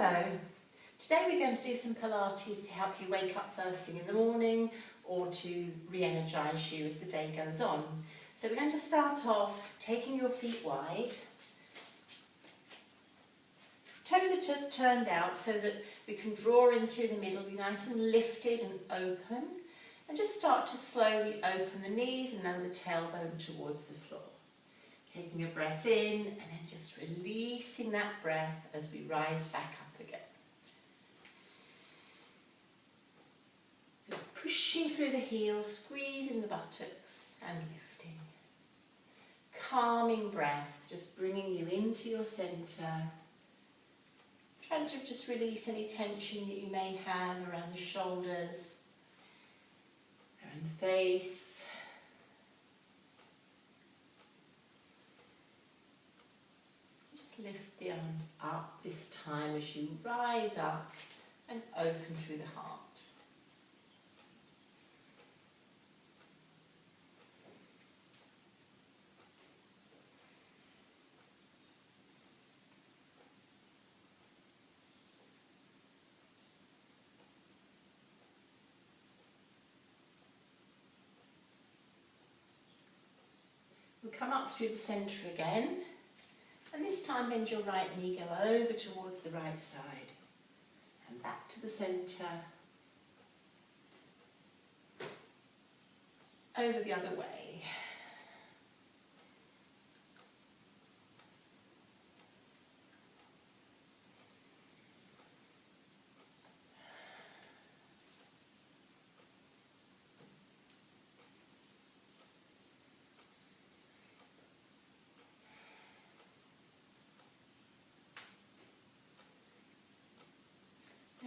Hello. Today we're going to do some Pilates to help you wake up first thing in the morning or to re-energise you as the day goes on. So we're going to start off taking your feet wide. Toes are just turned out so that we can draw in through the middle, be nice and lifted and open. And just start to slowly open the knees and lower the tailbone towards the floor. Taking a breath in and then just releasing that breath as we rise back up again. Pushing through the heels, squeezing the buttocks and lifting. Calming breath, just bringing you into your centre. Trying to just release any tension that you may have around the shoulders, around the face. Lift the arms up this time as you rise up and open through the heart. We'll come up through the centre again. And this time bend your right knee, go over towards the right side and back to the centre, over the other way.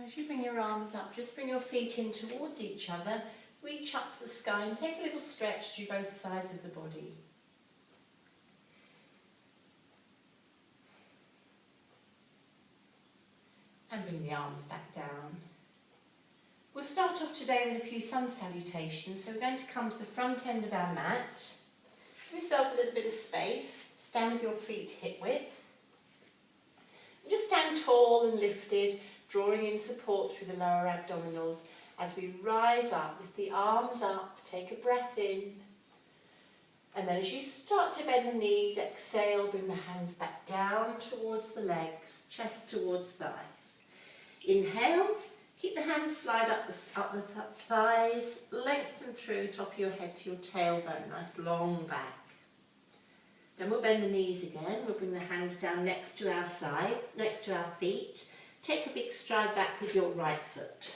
As you bring your arms up, just bring your feet in towards each other, reach up to the sky and take a little stretch through both sides of the body. And bring the arms back down. We'll start off today with a few sun salutations, so we're going to come to the front end of our mat. Give yourself a little bit of space, stand with your feet hip width. And just stand tall and lifted, drawing in support through the lower abdominals as we rise up with the arms up. Take a breath in, and then as you start to bend the knees, exhale, bring the hands back down towards the legs, chest towards thighs. Inhale, keep the hands slide up the thighs, lengthen through top of your head to your tailbone, nice long back. Then we'll bend the knees again, we'll bring the hands down next to our side, next to our feet. Take a big stride back with your right foot.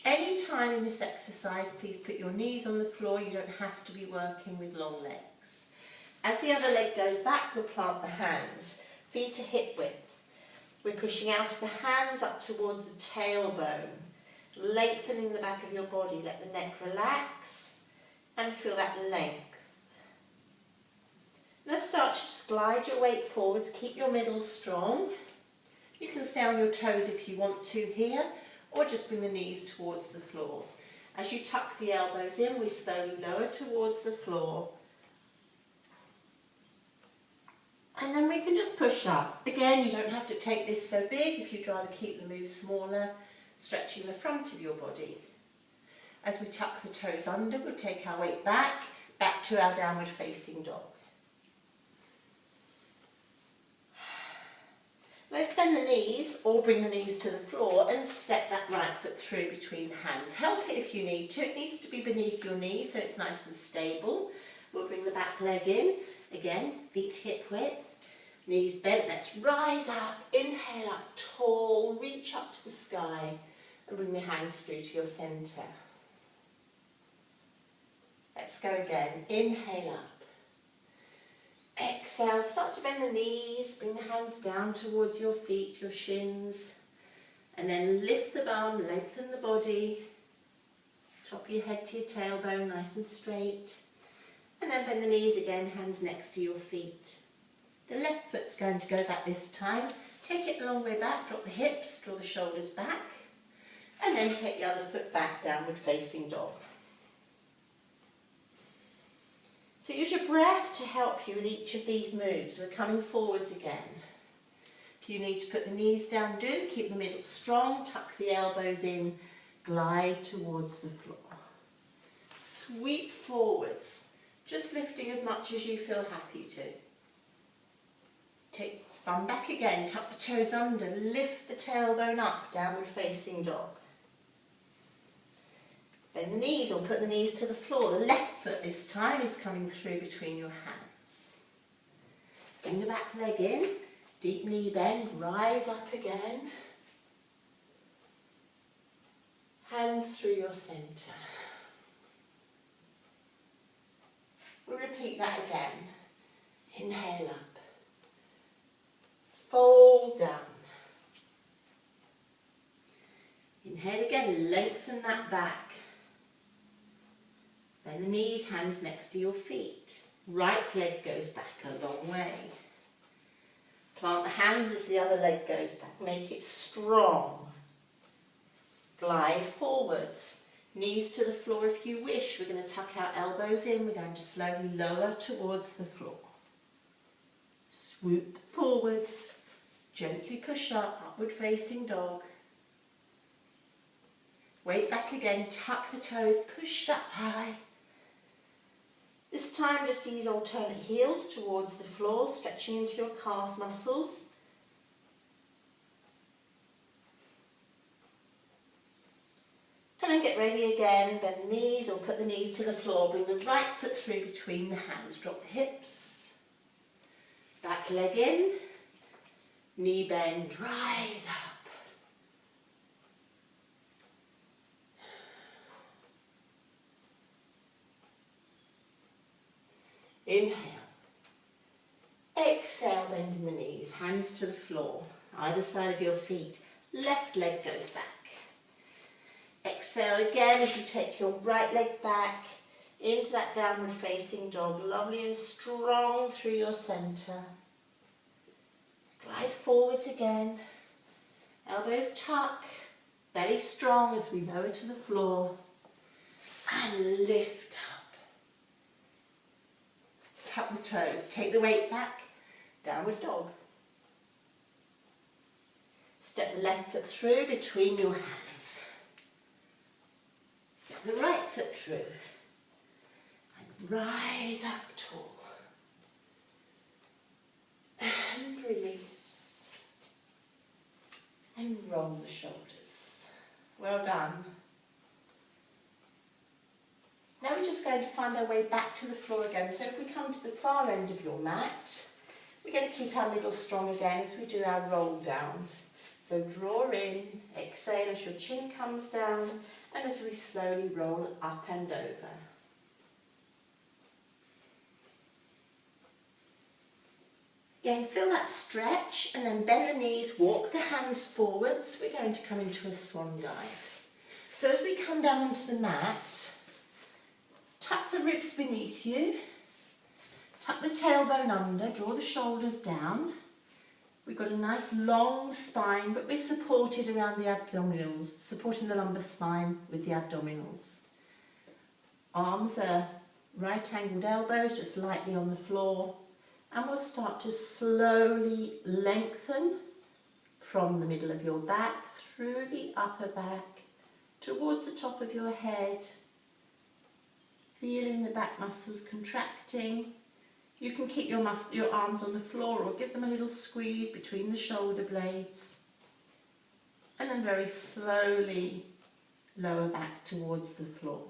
Any time in this exercise, please put your knees on the floor. You don't have to be working with long legs. As the other leg goes back, we'll plant the hands. Feet are hip width. We're pushing out of the hands up towards the tailbone. Lengthening the back of your body. Let the neck relax and feel that length. Let's start to just glide your weight forwards. Keep your middle strong. You can stay on your toes if you want to here, or just bring the knees towards the floor. As you tuck the elbows in, we slowly lower towards the floor. And then we can just push up. Again, you don't have to take this so big if you'd rather keep the move smaller, stretching the front of your body. As we tuck the toes under, we'll take our weight back to our downward facing dog. Let's bend the knees or bring the knees to the floor and step that right foot through between the hands. Help it if you need to. It needs to be beneath your knees so it's nice and stable. We'll bring the back leg in. Again, feet hip width, knees bent. Let's rise up. Inhale up tall, reach up to the sky and bring the hands through to your centre. Let's go again. Inhale up. Exhale, start to bend the knees, bring the hands down towards your feet, your shins, and then lift the bum, lengthen the body, top of your head to your tailbone, nice and straight, and then bend the knees again, hands next to your feet. The left foot's going to go back this time. Take it a long way back, drop the hips, draw the shoulders back, and then take the other foot back, downward facing dog. So use your breath to help you with each of these moves. We're coming forwards again. If you need to put the knees down, do. Keep the middle strong, tuck the elbows in, glide towards the floor. Sweep forwards, just lifting as much as you feel happy to. Take the bum back again, tuck the toes under, lift the tailbone up, downward facing dog. Bend the knees or put the knees to the floor. The left foot this time is coming through between your hands. Bring the back leg in, deep knee bend, rise up again. Hands through your centre. We'll repeat that again. Inhale up. Fold down. Inhale again, lengthen that back. Bend the knees, hands next to your feet. Right leg goes back a long way. Plant the hands as the other leg goes back. Make it strong. Glide forwards. Knees to the floor if you wish. We're going to tuck our elbows in. We're going to slowly lower towards the floor. Swoop forwards. Gently push up, upward facing dog. Weight back again, tuck the toes, push up high. This time just ease alternate heels towards the floor, stretching into your calf muscles. And then get ready again, bend the knees or put the knees to the floor. Bring the right foot through between the hands, drop the hips. Back leg in, knee bend, rise up. Inhale. Exhale, bending the knees, hands to the floor, either side of your feet. Left leg goes back. Exhale again as you take your right leg back into that downward facing dog, lovely and strong through your centre. Glide forwards again, elbows tuck, belly strong as we lower to the floor, and lift up. Tuck the toes, take the weight back, downward dog. Step the left foot through between your hands. Step the right foot through and rise up tall. And release. And roll the shoulders. Well done. Now we're just going to find our way back to the floor again. So if we come to the far end of your mat, we're going to keep our middle strong again as we do our roll down. So draw in, exhale as your chin comes down, and as we slowly roll up and over. Again, feel that stretch and then bend the knees, walk the hands forwards. We're going to come into a swan dive. So as we come down onto the mat, tuck the ribs beneath you, tuck the tailbone under, draw the shoulders down. We've got a nice long spine, but we're supported around the abdominals, supporting the lumbar spine with the abdominals. Arms are right-angled elbows, just lightly on the floor. And we'll start to slowly lengthen from the middle of your back, through the upper back, towards the top of your head. Feeling the back muscles contracting. You can keep your arms on the floor or give them a little squeeze between the shoulder blades. And then very slowly lower back towards the floor.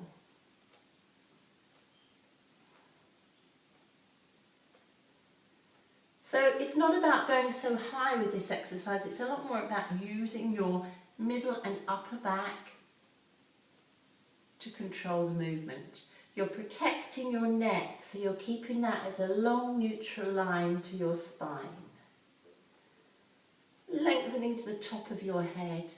So it's not about going so high with this exercise, it's a lot more about using your middle and upper back to control the movement. You're protecting your neck, so you're keeping that as a long neutral line to your spine. Lengthening to the top of your head.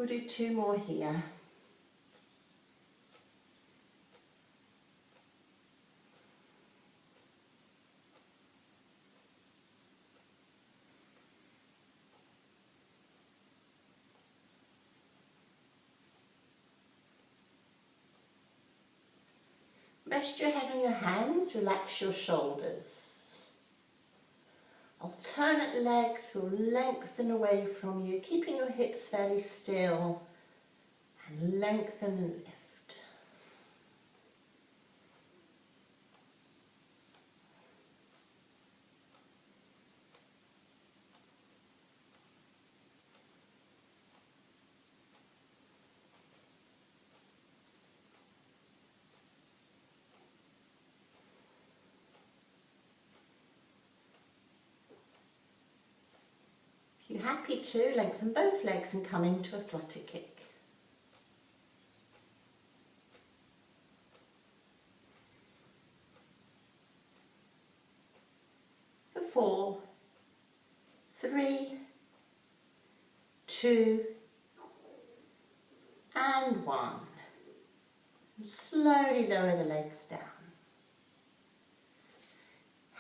We'll do 2 more here. Rest your head on your hands, relax your shoulders. Alternate legs will lengthen away from you, keeping your hips fairly still, and lengthen and lift. If you're happy to, lengthen both legs and come into a flutter kick. For 4, 3, 2, and 1. And slowly lower the legs down.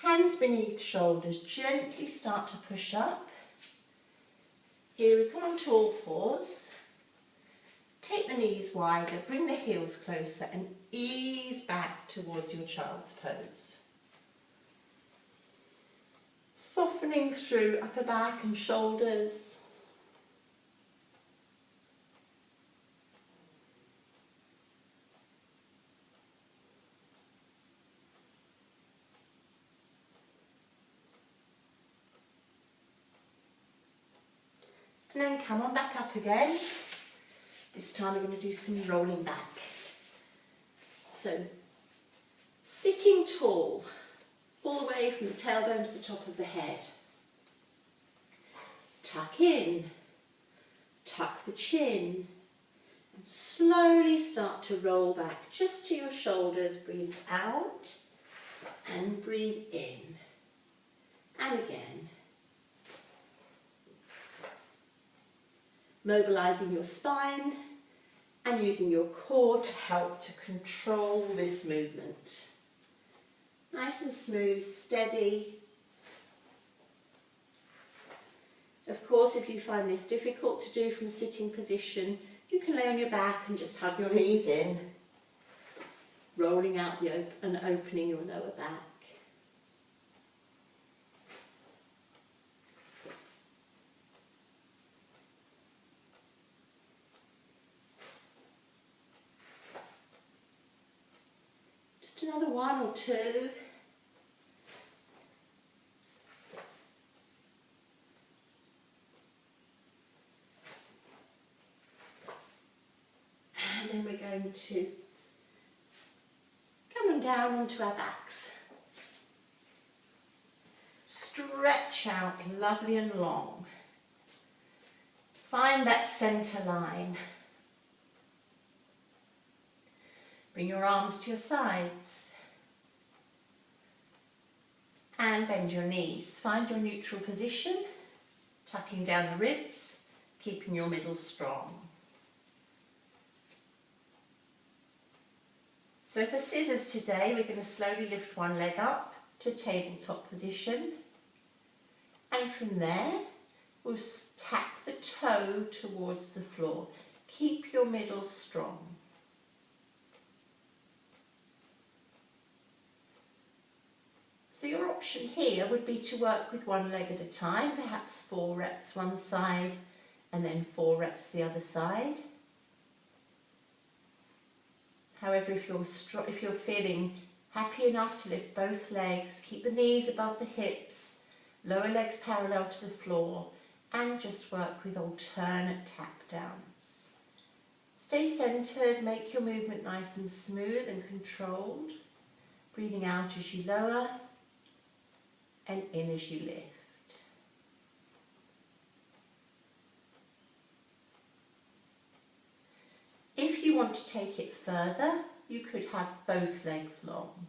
Hands beneath shoulders, gently start to push up. Here we come onto all fours. Take the knees wider, bring the heels closer and ease back towards your child's pose. Softening through upper back and shoulders. And then come on back up again. This time we're going to do some rolling back. So, sitting tall, all the way from the tailbone to the top of the head. Tuck in, tuck the chin, and slowly start to roll back just to your shoulders. Breathe out and breathe in. And again. Mobilising your spine and using your core to help to control this movement. Nice and smooth, steady. Of course, if you find this difficult to do from a sitting position, you can lay on your back and just hug your knees in, rolling out and opening your lower back. Another 1 or 2. And then we're going to come down onto our backs. Stretch out lovely and long. Find that centre line. Bring your arms to your sides and bend your knees. Find your neutral position, tucking down the ribs, keeping your middle strong. So for scissors today, we're going to slowly lift one leg up to tabletop position, and from there we'll tap the toe towards the floor. Keep your middle strong. So your option here would be to work with one leg at a time, perhaps 4 reps one side and then 4 reps the other side. However, if you're feeling happy enough to lift both legs, keep the knees above the hips, lower legs parallel to the floor, and just work with alternate tap downs. Stay centred, make your movement nice and smooth and controlled, breathing out as you lower and in as you lift. If you want to take it further, you could have both legs long.